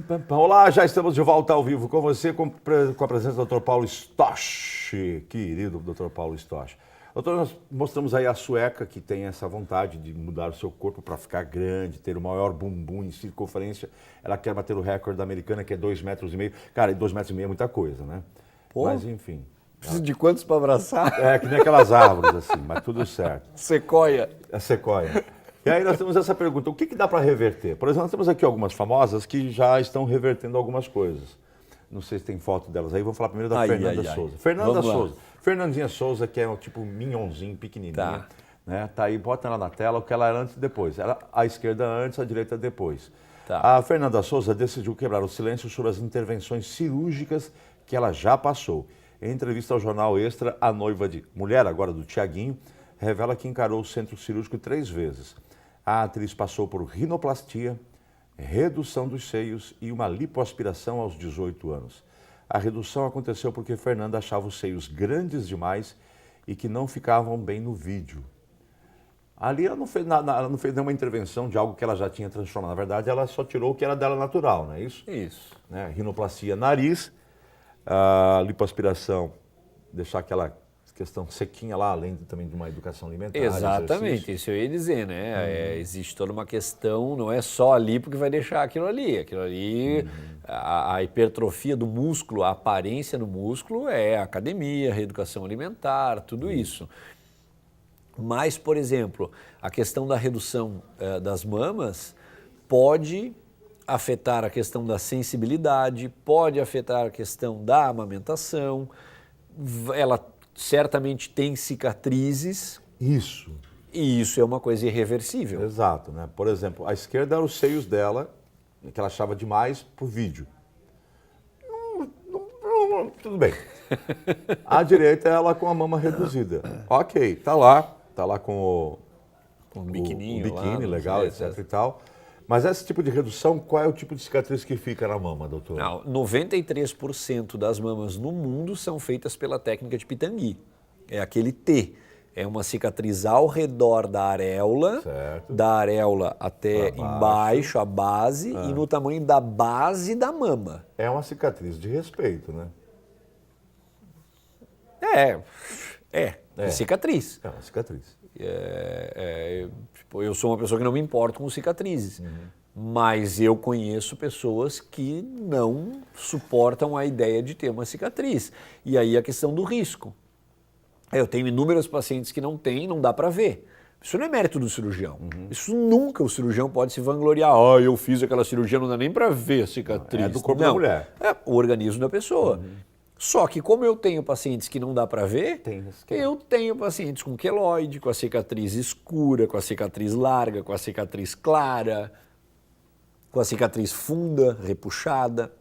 pam, pam. Olá, já estamos de volta ao vivo com você, com a presença do Dr. Paulo Stosch, querido Dr. Paulo Stosch. Doutor, nós mostramos aí a sueca que tem essa vontade de mudar o seu corpo para ficar grande, ter o maior bumbum em circunferência. Ela quer bater o recorde da americana, que é 2,5 metros. Cara, e 2,5 metros é muita coisa, né? Pô, mas enfim. Precisa de quantos para abraçar? É, que nem aquelas árvores assim, mas tudo certo. Sequoia. É sequoia. E aí nós temos essa pergunta, o que dá para reverter? Por exemplo, nós temos aqui algumas famosas que já estão revertendo algumas coisas. Não sei se tem foto delas aí, vou falar primeiro da Fernanda Souza. Fernanda Souza. Fernandinha Souza, que é um tipo mignonzinho, pequenininho. Tá. Né? Tá aí, bota ela na tela, o que ela era antes e depois. Ela, a esquerda antes, a direita depois. Tá. A Fernanda Souza decidiu quebrar o silêncio sobre as intervenções cirúrgicas que ela já passou. Em entrevista ao Jornal Extra, a noiva de mulher, agora do Tiaguinho, revela que encarou o centro cirúrgico 3 vezes. A atriz passou por rinoplastia, redução dos seios e uma lipoaspiração aos 18 anos. A redução aconteceu porque Fernanda achava os seios grandes demais e que não ficavam bem no vídeo. Ali ela não fez nenhuma intervenção de algo que ela já tinha transformado. Na verdade, ela só tirou o que era dela natural, não é isso? Isso. Né? Rinoplastia, nariz, a lipoaspiração, deixar aquela questão sequinha lá, além também de uma educação alimentar. Exatamente, isso eu ia dizer, né? Existe toda uma questão, não é só a lipo que vai deixar aquilo ali. Aquilo ali, a hipertrofia do músculo, a aparência do músculo é a academia, reeducação alimentar, tudo isso. Mas, por exemplo, a questão da redução das mamas pode afetar a questão da sensibilidade, pode afetar a questão da amamentação, ela certamente tem cicatrizes. Isso. E isso é uma coisa irreversível. Exato, né? Por exemplo, a esquerda eram os seios dela, que ela achava demais por vídeo. Tudo bem. A direita é ela com a mama reduzida. Ok, tá lá com Com um biquininho o biquíni, lá, legal, etc e tal. Mas esse tipo de redução, qual é o tipo de cicatriz que fica na mama, doutor? Não, 93% das mamas no mundo são feitas pela técnica de Pitangui. É aquele T. É uma cicatriz ao redor da areola, certo, da areola até embaixo, a base, e no tamanho da base da mama. É uma cicatriz de respeito, né? É cicatriz. É uma cicatriz. Eu sou uma pessoa que não me importo com cicatrizes, mas eu conheço pessoas que não suportam a ideia de ter uma cicatriz. E aí a questão do risco. Eu tenho inúmeros pacientes que não têm, não dá para ver. Isso não é mérito do cirurgião. Isso nunca o cirurgião pode se vangloriar. Eu fiz aquela cirurgia, não dá nem para ver a cicatriz. É do corpo da mulher. É o organismo da pessoa. Só que como eu tenho pacientes que não dá para ver, eu tenho pacientes com queloide, com a cicatriz escura, com a cicatriz larga, com a cicatriz clara, com a cicatriz funda, repuxada.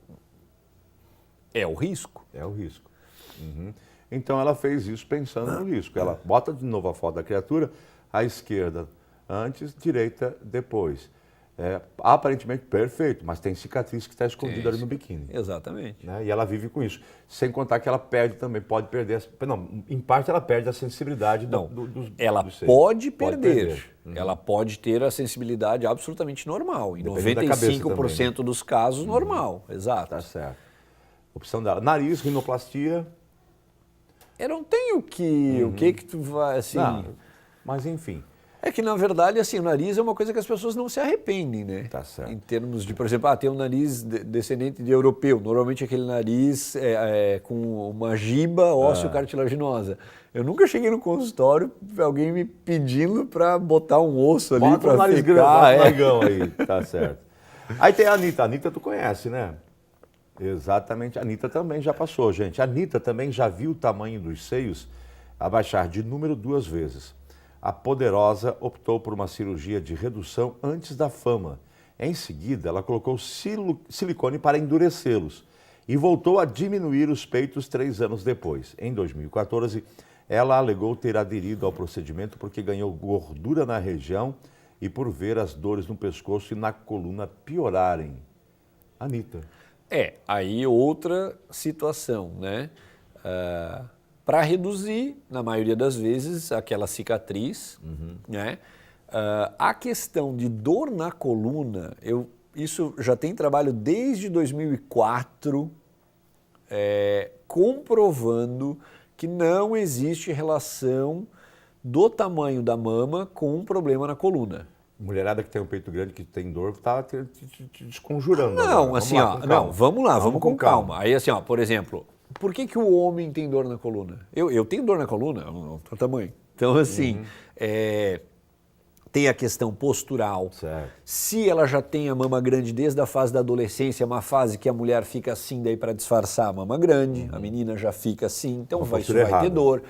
É o risco. É o risco. Então ela fez isso pensando no risco. Ela bota de novo a foto da criatura, à esquerda antes, direita depois. Aparentemente perfeito, mas tem cicatriz que está escondida ali no biquíni. Exatamente. Né? E ela vive com isso. Sem contar que ela perde também, pode perder. Não, em parte ela perde a sensibilidade dos ela seios. pode perder. Ela pode ter a sensibilidade absolutamente normal. Em Depende da cabeça 95% também, né? dos casos, normal. Exato. Tá certo. Opção dela. Nariz, rinoplastia. Eu não tenho o que tu vai, assim... Não, mas enfim. É que, na verdade, assim, o nariz é uma coisa que as pessoas não se arrependem, né? Tá certo. Em termos de, por exemplo, ter um nariz descendente de europeu. Normalmente aquele nariz com uma giba ósseo-cartilaginosa. Eu nunca cheguei no consultório, alguém me pedindo para botar um osso ali para nariz ficar... grande, narigão aí, tá certo. Aí tem a Anitta. A Anitta tu conhece, né? Exatamente. A Anitta também já passou, gente. A Anitta também já viu o tamanho dos seios abaixar de número 2 vezes. A poderosa optou por uma cirurgia de redução antes da fama. Em seguida, ela colocou silicone para endurecê-los e voltou a diminuir os peitos 3 anos depois. Em 2014, ela alegou ter aderido ao procedimento porque ganhou gordura na região e por ver as dores no pescoço e na coluna piorarem. Anitta. Aí outra situação, né? Para reduzir, na maioria das vezes, aquela cicatriz, né? A questão de dor na coluna, eu isso já tem trabalho desde 2004 comprovando que não existe relação do tamanho da mama com um problema na coluna. Mulherada que tem um peito grande, que tem dor, tá te desconjurando. Não, agora. assim, Vamos lá, ó, com não, calma. vamos lá, vamos com calma. Aí assim, ó, por exemplo, por que o homem tem dor na coluna? Eu tenho dor na coluna, o tamanho. Então, assim, tem a questão postural. Certo. Se ela já tem a mama grande desde a fase da adolescência, é uma fase que a mulher fica assim daí para disfarçar a mama grande, a menina já fica assim, então Uma isso postura vai ter errada. dor.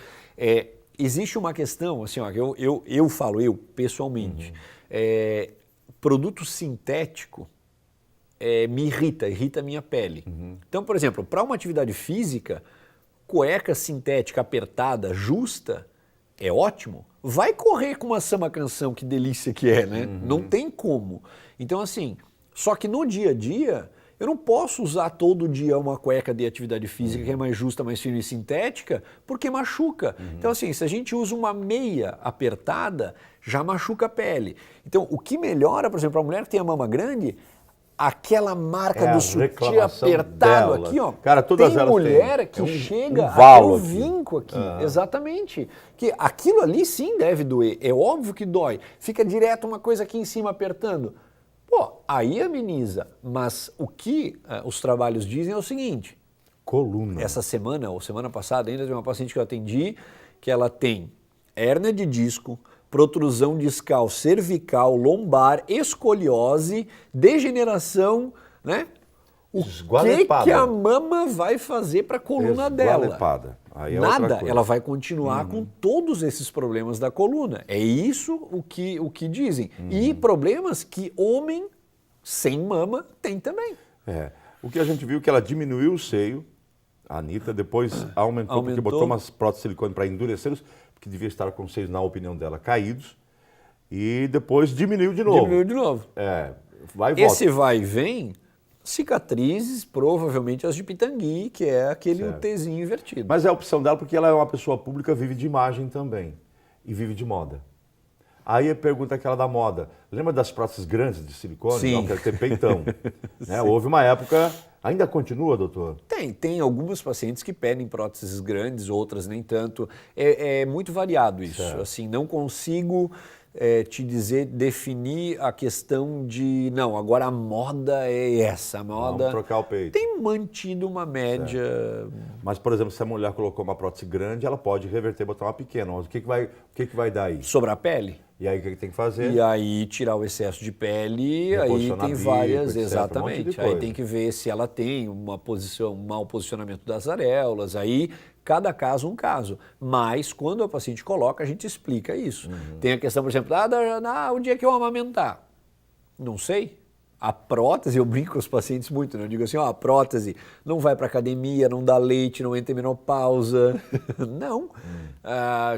Existe uma questão, assim, ó, eu falo, eu pessoalmente, produto sintético me irrita a minha pele. Então, por exemplo, para uma atividade física, cueca sintética apertada, justa, é ótimo. Vai correr com uma samba canção, que delícia que é, né? Não tem como. Então, assim, só que no dia a dia, eu não posso usar todo dia uma cueca de atividade física que é mais justa, mais fina e sintética, porque machuca. Então, assim, se a gente usa uma meia apertada, já machuca a pele. Então, o que melhora, por exemplo, para a mulher que tem a mama grande, aquela marca do sutiã apertado dela. aqui, ó. Cara, todas tem elas mulher têm. que É chega valo até o aqui. vinco aqui. Exatamente. Que aquilo ali sim deve doer. É óbvio que dói. Fica direto uma coisa aqui em cima apertando. Pô, aí ameniza. Mas o que os trabalhos dizem é o seguinte. Coluna. Essa semana, ou semana passada, ainda tem uma paciente que eu atendi, que ela tem hérnia de disco, protrusão discal cervical, lombar, escoliose, degeneração, né? O que a mama vai fazer para a coluna dela? Aí é Nada, outra coisa. ela vai continuar com todos esses problemas da coluna. É isso o que dizem. E problemas que homem sem mama tem também. O que a gente viu é que ela diminuiu o seio, a Anitta, depois aumentou porque botou umas próteses de silicone para endurecer, porque devia estar com os seios, na opinião dela, caídos, e depois diminuiu de novo. Diminuiu de novo. Vai e volta. Esse vai e vem, cicatrizes, provavelmente as de Pitangui, que é aquele UTzinho invertido. Mas é a opção dela porque ela é uma pessoa pública, vive de imagem também, e vive de moda. Aí a pergunta é aquela da moda. Lembra das próteses grandes de silicone? Sim. Não, quer ter peitão. Houve uma época... Ainda continua, doutor? Tem algumas pacientes que pedem próteses grandes, outras nem tanto. É muito variado isso. Assim, não consigo te dizer, definir a questão de, não, agora a moda é essa. A moda Vamos trocar o peito. tem mantido uma média... Mas, por exemplo, se a mulher colocou uma prótese grande, ela pode reverter e botar uma pequena. Mas o que vai dar aí? Sobre a pele? E aí o que tem que fazer? E aí tirar o excesso de pele, aí tem várias, exatamente. Aí tem que ver se ela tem um mau posicionamento das areolas, aí cada caso um caso. Mas quando a paciente coloca, a gente explica isso. Tem a questão, por exemplo, o dia que eu amamentar. Não sei. A prótese, eu brinco com os pacientes muito, né? Eu digo assim, a prótese não vai para academia, não dá leite, não entra em menopausa. Não.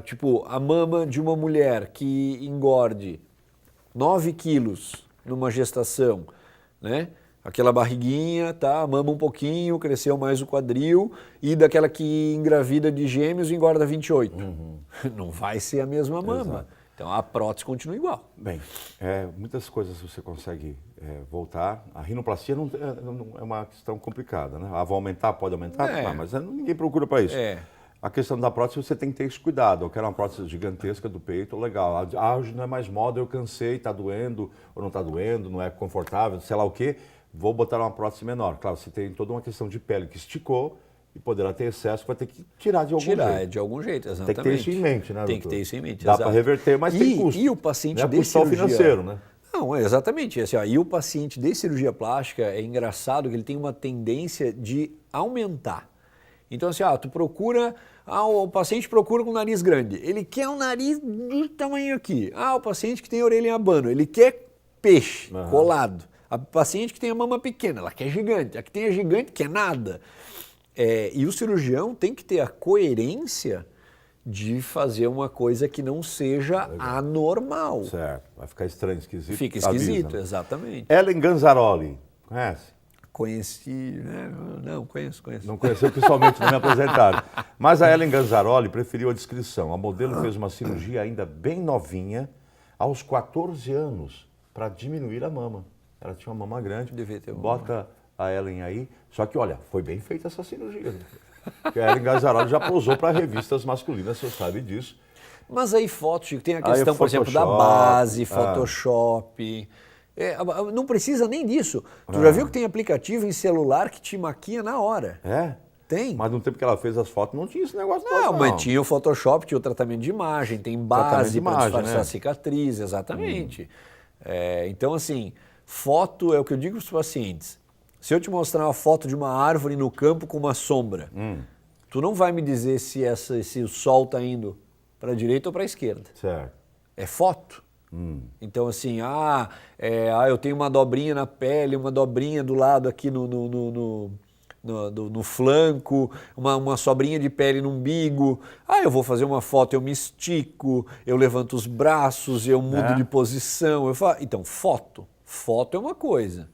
Tipo, a mama de uma mulher que engorde 9 quilos numa gestação, né? Aquela barriguinha, tá? Mama um pouquinho, cresceu mais o quadril, e daquela que engravida de gêmeos engorda 28. Não vai ser a mesma mama. Exato. Então a prótese continua igual. Bem, muitas coisas você consegue voltar. A rinoplastia não é uma questão complicada, né? Vai aumentar, pode aumentar, mas ninguém procura para isso. A questão da prótese, você tem que ter esse cuidado. Eu quero uma prótese gigantesca do peito, legal. Hoje não é mais moda, eu cansei, está doendo ou não está doendo, não é confortável, sei lá o quê. Vou botar uma prótese menor. Claro, você tem toda uma questão de pele que esticou e poderá ter excesso, vai ter que tirar de algum jeito. De algum jeito, exatamente. Tem que ter isso em mente, né, doutor? Tem que ter isso em mente, Dá para reverter, mas tem custo. E o paciente não é de custo só cirurgia... financeiro, né? Não, exatamente. Assim, e o paciente de cirurgia plástica, é engraçado que ele tem uma tendência de aumentar. Então, assim, tu procura... o paciente procura com o nariz grande. Ele quer um nariz do tamanho aqui. O paciente que tem a orelha em abano. Ele quer peixe colado. A paciente que tem a mama pequena, ela quer gigante. A que tem a gigante quer nada. E o cirurgião tem que ter a coerência de fazer uma coisa que não seja anormal. Certo, vai ficar estranho, esquisito. Fica esquisito, avisa, né? Exatamente. Ellen Ganzaroli, conhece? Conheci, né? Não, conheço. Não conheceu pessoalmente, não me apresentaram. Mas a Ellen Ganzaroli preferiu a descrição. A modelo fez uma cirurgia ainda bem novinha, aos 14 anos, para diminuir a mama. Ela tinha uma mama grande. Devia ter uma Bota a Ellen aí. Só que, olha, foi bem feita essa cirurgia. Né? Porque a Ellen Ganzaroli já posou para revistas masculinas, você sabe disso. Mas aí fotos, Chico, tem a questão, Aí, por exemplo, da Photoshop, base, Photoshop. Não precisa nem disso. Tu já viu que tem aplicativo em celular que te maquia na hora? É? Tem. Mas no tempo que ela fez as fotos não tinha esse negócio todo, Não, mas tinha o Photoshop, tinha o tratamento de imagem, tem base para disfarçar a cicatriz, exatamente. Então, assim, foto é o que eu digo para os pacientes. Se eu te mostrar uma foto de uma árvore no campo com uma sombra, tu não vai me dizer se o sol está indo para a direita ou para a esquerda. Certo. É foto. Então, assim, eu tenho uma dobrinha na pele, uma dobrinha do lado aqui no flanco, uma sobrinha de pele no umbigo. Eu vou fazer uma foto, eu me estico, eu levanto os braços, eu mudo de posição. Então, foto é uma coisa.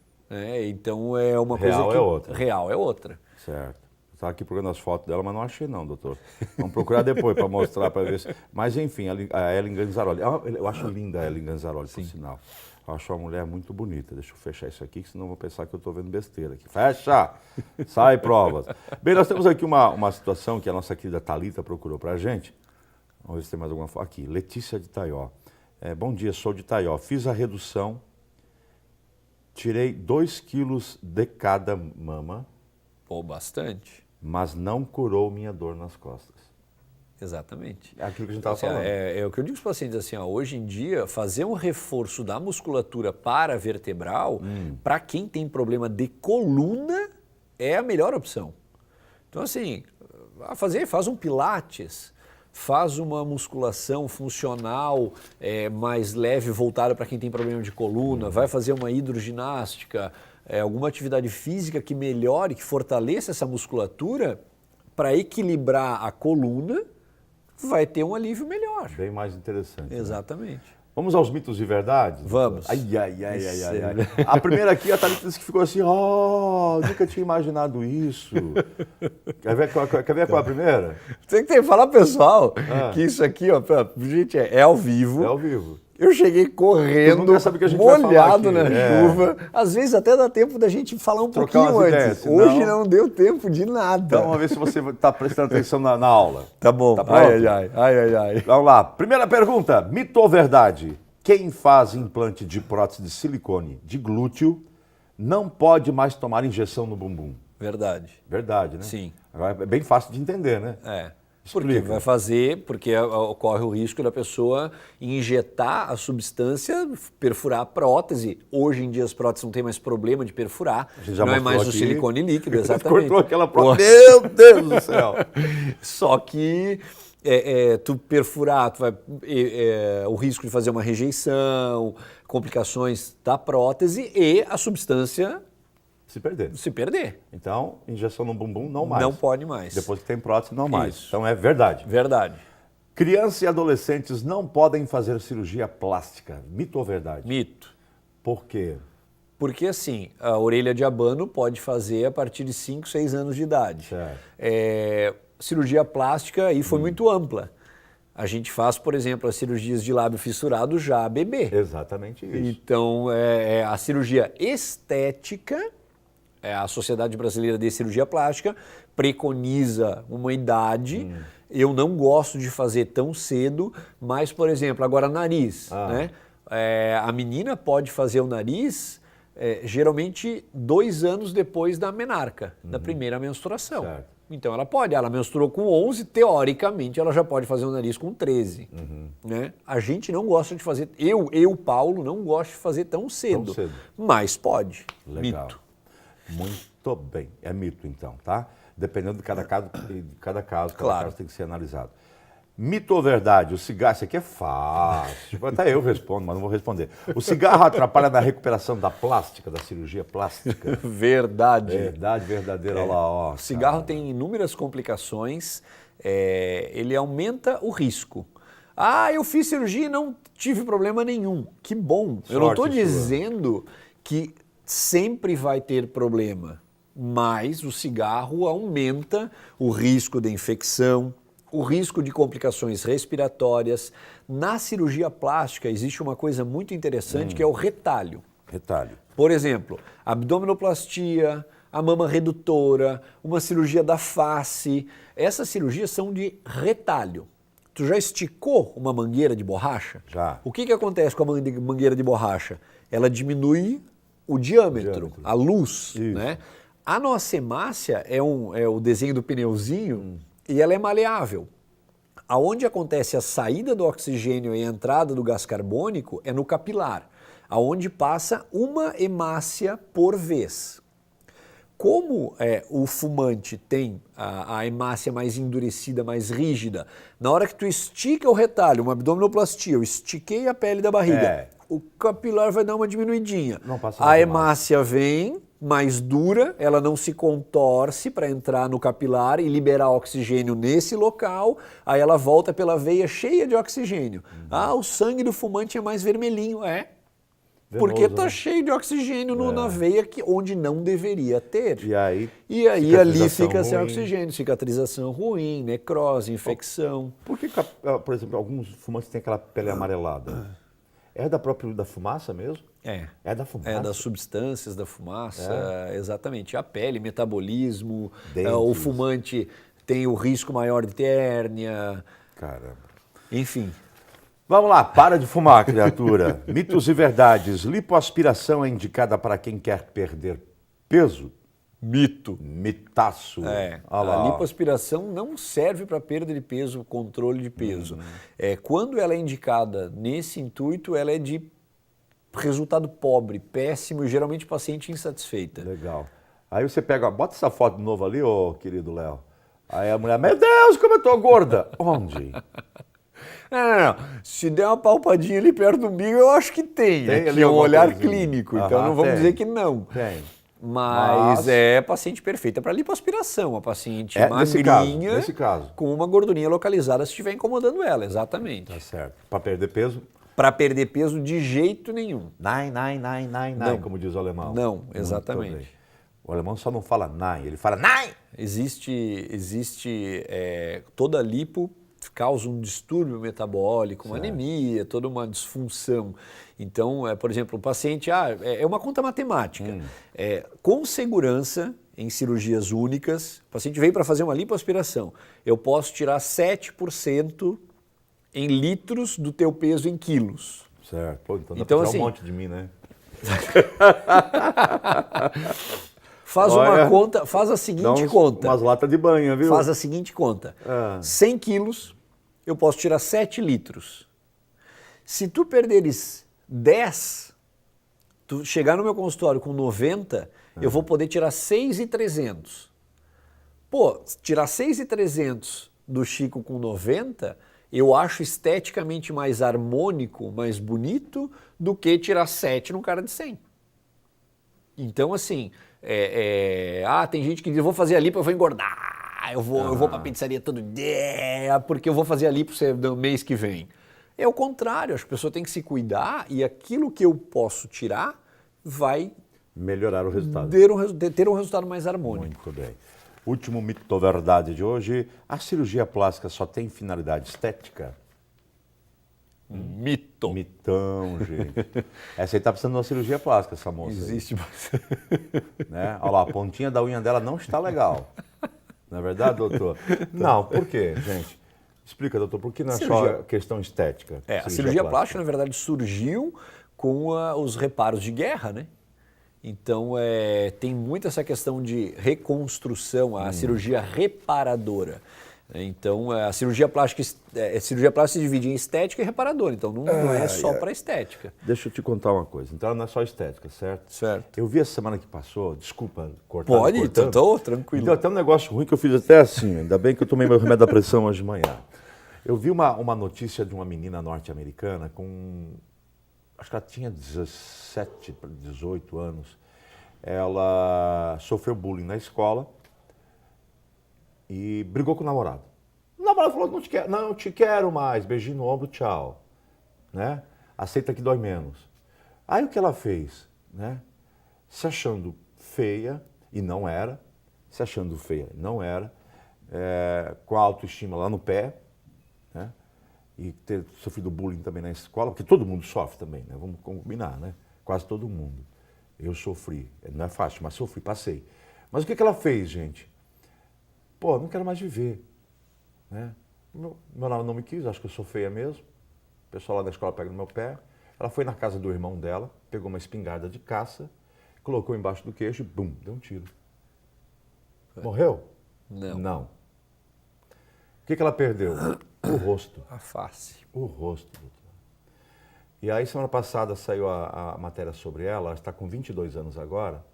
Então, é uma coisa Real que... é outra. Real é outra. Certo. Estava aqui procurando as fotos dela, mas não achei não, doutor. Vamos procurar depois para mostrar, para ver se... Mas, enfim, a Ellen Ganzaroli. Eu acho linda a Ellen Ganzaroli, por sinal. Eu acho uma mulher muito bonita. Deixa eu fechar isso aqui, senão eu vou pensar que eu estou vendo besteira aqui. Fecha! Sai provas. Bem, nós temos aqui uma situação que a nossa querida Thalita procurou para a gente. Vamos ver se tem mais alguma foto. Aqui, Letícia de Taió. Bom dia, sou de Taió. Fiz a redução, tirei 2 quilos de cada mama. Pô, bastante. Mas não curou minha dor nas costas. Exatamente. É aquilo que a gente estava falando. É o que eu digo para os pacientes, assim, hoje em dia, fazer um reforço da musculatura paravertebral, para quem tem problema de coluna, é a melhor opção. Então, assim, faz um pilates, faz uma musculação funcional mais leve, voltada para quem tem problema de coluna, vai fazer uma hidroginástica, alguma atividade física que melhore, que fortaleça essa musculatura, para equilibrar a coluna, vai ter um alívio melhor. Bem mais interessante. Exatamente. Né? Vamos aos mitos e verdades? Vamos. Ai. A primeira aqui, a Thalita disse que ficou assim, nunca tinha imaginado isso. Quer ver qual é a primeira? Tem que falar, pessoal, que isso aqui, gente, é ao vivo. É ao vivo. Eu cheguei correndo, molhado na chuva. Às vezes até dá tempo da gente falar pouquinho antes. Ideias, senão... Hoje não deu tempo de nada. Então vamos ver se você está prestando atenção na aula. Tá bom. Tá pronto? Ai. Vamos lá. Primeira pergunta. Mito ou verdade? Quem faz implante de prótese de silicone de glúteo não pode mais tomar injeção no bumbum? Verdade. Verdade, né? Sim. Agora é bem fácil de entender, né? Porque vai fazer, porque ocorre o risco da pessoa injetar a substância, perfurar a prótese. Hoje em dia as próteses não tem mais problema de perfurar, não é mais o silicone líquido, exatamente. Cortou aquela prótese. Meu Deus do céu! Só que tu perfurar, tu vai, o risco de fazer uma rejeição, complicações da prótese e a substância se perder. Então, injeção no bumbum, não mais. Não pode mais. Depois que tem prótese, não mais. Isso. Então, é verdade. Verdade. Crianças e adolescentes não podem fazer cirurgia plástica. Mito ou verdade? Mito. Por quê? Porque, assim, a orelha de abano pode fazer a partir de 5, 6 anos de idade. Certo. Cirurgia plástica aí foi muito ampla. A gente faz, por exemplo, as cirurgias de lábio fissurado já bebê. Exatamente isso. Então, a cirurgia estética... A Sociedade Brasileira de Cirurgia Plástica preconiza uma idade. Eu não gosto de fazer tão cedo, mas, por exemplo, agora nariz. Né? A menina pode fazer o nariz geralmente 2 anos depois da menarca, da primeira menstruação. Certo. Então ela pode, ela menstruou com 11, teoricamente ela já pode fazer o nariz com 13. Né? A gente não gosta de fazer, eu, Paulo, não gosto de fazer tão cedo. Mas pode. Legal. Mito. Muito bem. É mito, então, tá? Dependendo de cada caso, cada caso tem que ser analisado. Mito ou verdade? O cigarro, isso aqui é fácil. Até eu respondo, mas não vou responder. O cigarro atrapalha na recuperação da plástica, da cirurgia plástica? Verdade. Verdade, verdadeira. Olha lá, ó. O cigarro tem inúmeras complicações, ele aumenta o risco. Eu fiz cirurgia e não tive problema nenhum. Que bom. Eu não estou dizendo que sempre vai ter problema, mas o cigarro aumenta o risco de infecção, o risco de complicações respiratórias. Na cirurgia plástica existe uma coisa muito interessante que é o retalho. Retalho. Por exemplo, abdominoplastia, a mama redutora, uma cirurgia da face. Essas cirurgias são de retalho. Tu já esticou uma mangueira de borracha? Já. O que acontece com a mangueira de borracha? Ela diminui o diâmetro, a luz, Isso. né? A nossa hemácia é o desenho do pneuzinho e ela é maleável. Aonde acontece a saída do oxigênio e a entrada do gás carbônico é no capilar, aonde passa uma hemácia por vez. Como o fumante tem a hemácia mais endurecida, mais rígida, na hora que tu estica o retalho, uma abdominoplastia, eu estiquei a pele da barriga, o capilar vai dar uma diminuidinha. Não passa a mais hemácia vem mais dura, ela não se contorce para entrar no capilar e liberar oxigênio nesse local, aí ela volta pela veia cheia de oxigênio. O sangue do fumante é mais vermelhinho, porque está cheio de oxigênio na veia onde não deveria ter. E aí ali fica sem ruim. oxigênio, cicatrização ruim, necrose, infecção. Por que, por exemplo, alguns fumantes têm aquela pele amarelada? É da fumaça mesmo? É da fumaça? É das substâncias da fumaça, exatamente. A pele, metabolismo, Dentes. O fumante tem o risco maior de ter hérnia. Caramba. Enfim. Vamos lá, para de fumar, criatura. Mitos e verdades. Lipoaspiração é indicada para quem quer perder peso? Mito. Mitaço. Olha lá, a lipoaspiração não serve para perda de peso, controle de peso. Quando ela é indicada nesse intuito, ela é de resultado pobre, péssimo e geralmente paciente insatisfeita. Legal. Aí você pega, bota essa foto de novo ali, ô querido Léo. Aí a mulher, meu Deus, como eu tô gorda. Onde? Não. Se der uma palpadinha ali perto do umbigo, eu acho que tem. Ali um olhar coisinha. clínico, então não vamos dizer que não. Tem. Mas é paciente perfeita para lipoaspiração, a paciente magrinha, nesse caso. com uma gordurinha localizada se estiver incomodando ela, exatamente. Tá certo. Para perder peso? Para perder peso de jeito nenhum. Nein, como diz o alemão. Não, exatamente. O alemão só não fala nein, ele fala nein. Existe toda lipo causa um distúrbio metabólico, uma anemia, toda uma disfunção. Então, por exemplo, o paciente, é uma conta matemática. Com segurança, em cirurgias únicas, o paciente veio para fazer uma lipoaspiração, eu posso tirar 7% em litros do teu peso em quilos. Certo. Pô, então dá Então, pra assim, tirar um monte de mim, né? Faz uma conta, faz a seguinte conta. Umas latas de banha, viu? Faz a seguinte conta. 100 quilos, eu posso tirar 7 litros. Se tu perderes 10, tu chegar no meu consultório com 90, eu vou poder tirar 6.300. Pô, tirar 6.300 do Chico com 90, eu acho esteticamente mais harmônico, mais bonito, do que tirar 7 num cara de 100. Então, assim, tem gente que diz, eu vou fazer a lipo, eu vou engordar, eu vou pra pizzaria todo dia, porque eu vou fazer a lipo no mês que vem. É o contrário, as pessoas têm que se cuidar e aquilo que eu posso tirar vai melhorar o resultado. Ter um resultado mais harmônico. Muito bem. Último mito ou verdade de hoje, a cirurgia plástica só tem finalidade estética? Mito. Mitão, gente. Essa aí tá precisando de uma cirurgia plástica, essa moça. Existe. Né? Olha lá, a pontinha da unha dela não está legal. Não é verdade, doutor? Não, por quê, gente? Explica, doutor, por que não é só questão estética? A cirurgia plástica, na verdade, surgiu com os reparos de guerra, né? Então, tem muito essa questão de reconstrução, a cirurgia reparadora. Então, a cirurgia plástica se divide em estética e reparadora, então não é só para estética. Deixa eu te contar uma coisa, então não é só estética, certo? Certo. Eu vi essa semana que passou, desculpa cortar. Pode, estou tranquilo. Então, até um negócio ruim que eu fiz até assim, ainda bem que eu tomei meu remédio da pressão hoje de manhã. Eu vi uma notícia de uma menina norte-americana com, acho que ela tinha 17 para 18 anos, ela sofreu bullying na escola e brigou com o namorado. O namorado falou, não te quero mais, beijinho no ombro, tchau. Né? Aceita que dói menos. Aí o que ela fez? Né? Se achando feia, e não era, com a autoestima lá no pé, né? E ter sofrido bullying também na escola, porque todo mundo sofre também, né? Vamos combinar, né? quase todo mundo. Eu sofri, não é fácil, mas sofri, passei. Mas o que ela fez, gente? Pô, não quero mais viver. Né? Meu namorado não me quis, acho que eu sou feia mesmo. O pessoal lá da escola pega no meu pé. Ela foi na casa do irmão dela, pegou uma espingarda de caça, colocou embaixo do queixo e, bum, deu um tiro. Morreu? Não. Não. O que ela perdeu? O rosto. A face. O rosto, doutor. E aí, semana passada, saiu a matéria sobre ela. Ela está com 22 anos agora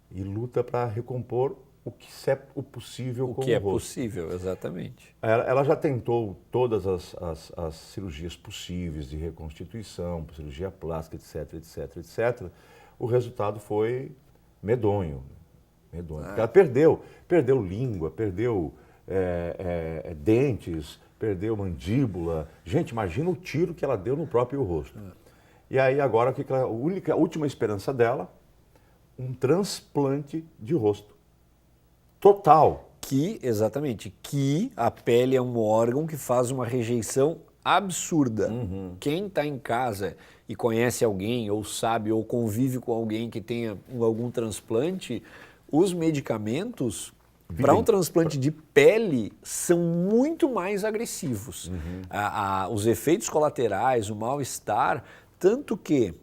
e luta para recompor o que é o possível com o rosto. O que é possível, exatamente. Ela já tentou todas as cirurgias possíveis de reconstituição, cirurgia plástica, etc, etc, etc. O resultado foi medonho. Medonho. Porque ela perdeu língua, perdeu dentes, perdeu mandíbula. Gente, imagina o tiro que ela deu no próprio rosto. E aí agora, a última esperança dela, um transplante de rosto. Total. Exatamente, que a pele é um órgão que faz uma rejeição absurda. Quem está em casa e conhece alguém, ou sabe, ou convive com alguém que tenha algum transplante, os medicamentos para um transplante de pele são muito mais agressivos. Os efeitos colaterais, o mal-estar, tanto que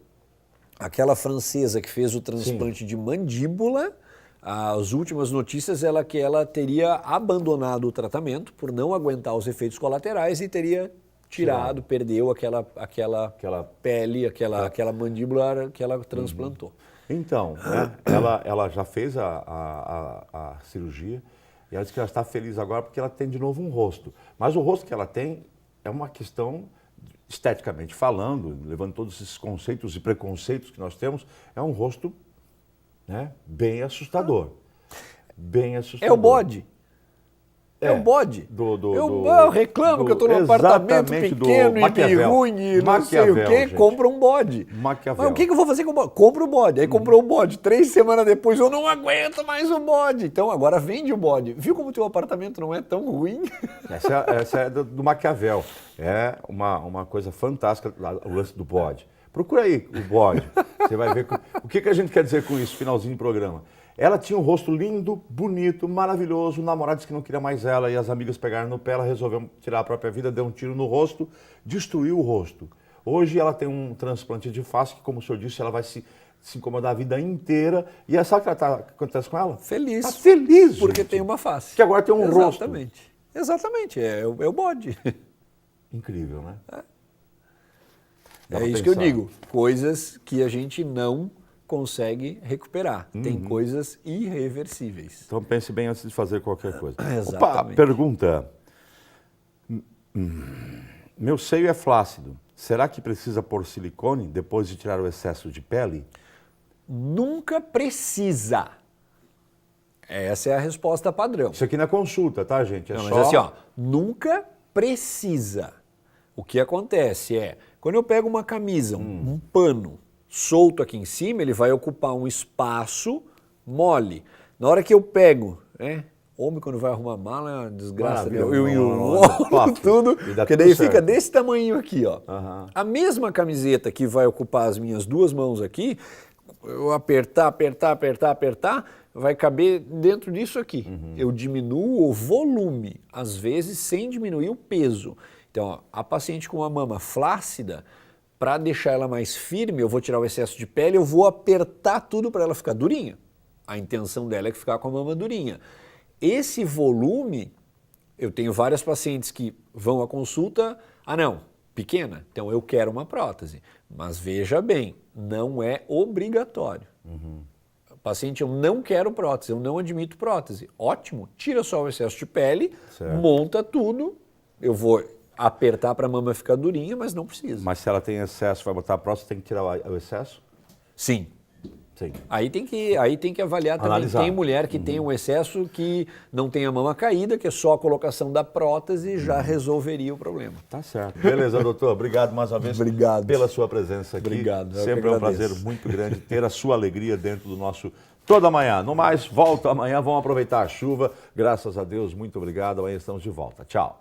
aquela francesa que fez o transplante de mandíbula, as últimas notícias é que ela teria abandonado o tratamento por não aguentar os efeitos colaterais e teria tirado, perdeu aquela pele, aquela mandíbula que ela transplantou. Então, ela já fez a cirurgia e ela diz que ela está feliz agora porque ela tem de novo um rosto. Mas o rosto que ela tem é uma questão, esteticamente falando, levando todos esses conceitos e preconceitos que nós temos, é um rosto, né, bem assustador. Bem assustador. É o bode. É o bode. Eu reclamo que eu estou num apartamento pequeno e ruim e não sei o quê, compra um bode. Maquiavel. Mas o que eu vou fazer com o bode? Compra o bode. Aí comprou o bode. 3 semanas depois eu não aguento mais o bode. Então agora vende o bode. Viu como o teu apartamento não é tão ruim? Essa é do Maquiavel. É uma coisa fantástica, o lance do bode. Procura aí o bode. Você vai ver o que a gente quer dizer com isso, finalzinho do programa. Ela tinha um rosto lindo, bonito, maravilhoso, o namorado disse que não queria mais ela e as amigas pegaram no pé, ela resolveu tirar a própria vida, deu um tiro no rosto, destruiu o rosto. Hoje ela tem um transplante de face que, como o senhor disse, ela vai se incomodar a vida inteira. E sabe o que acontece com ela? Feliz. Está feliz, porque gente. tem uma face. Que agora tem um rosto. Exatamente, é o bode. Incrível, né? É isso que eu digo, coisas que a gente não consegue recuperar. Tem coisas irreversíveis. Então pense bem antes de fazer qualquer coisa. Exatamente. Opa, pergunta. Meu seio é flácido. Será que precisa pôr silicone depois de tirar o excesso de pele? Nunca precisa. Essa é a resposta padrão. Isso aqui não é consulta, tá, gente? Mas assim, nunca precisa. O que acontece é, quando eu pego uma camisa, um pano solto aqui em cima, ele vai ocupar um espaço mole. Na hora que eu pego, homem quando vai arrumar mala é uma desgraça. Eu enrolo tudo, porque daí fica desse tamanho aqui, ó. A mesma camiseta que vai ocupar as minhas 2 mãos aqui, eu apertar, vai caber dentro disso aqui. Eu diminuo o volume, às vezes sem diminuir o peso. Então, a paciente com a mama flácida, para deixar ela mais firme, eu vou tirar o excesso de pele, eu vou apertar tudo para ela ficar durinha. A intenção dela é ficar com a mama durinha. Esse volume, eu tenho várias pacientes que vão à consulta, pequena, então eu quero uma prótese. Mas veja bem, não é obrigatório. Paciente, eu não quero prótese, eu não admito prótese. Ótimo, tira só o excesso de pele, monta tudo, eu vou apertar para a mama ficar durinha, mas não precisa. Mas se ela tem excesso, vai botar a prótese, tem que tirar o excesso? Sim. Aí tem que avaliar também. Analisar. Tem mulher que tem um excesso que não tem a mama caída, que é só a colocação da prótese já resolveria o problema. Tá certo. Beleza, doutor. Obrigado mais uma vez pela sua presença aqui. Obrigado. Sempre é um prazer muito grande ter a sua alegria dentro do nosso Toda Manhã. No mais, volta amanhã. Vamos aproveitar a chuva. Graças a Deus, muito obrigado. Amanhã estamos de volta. Tchau.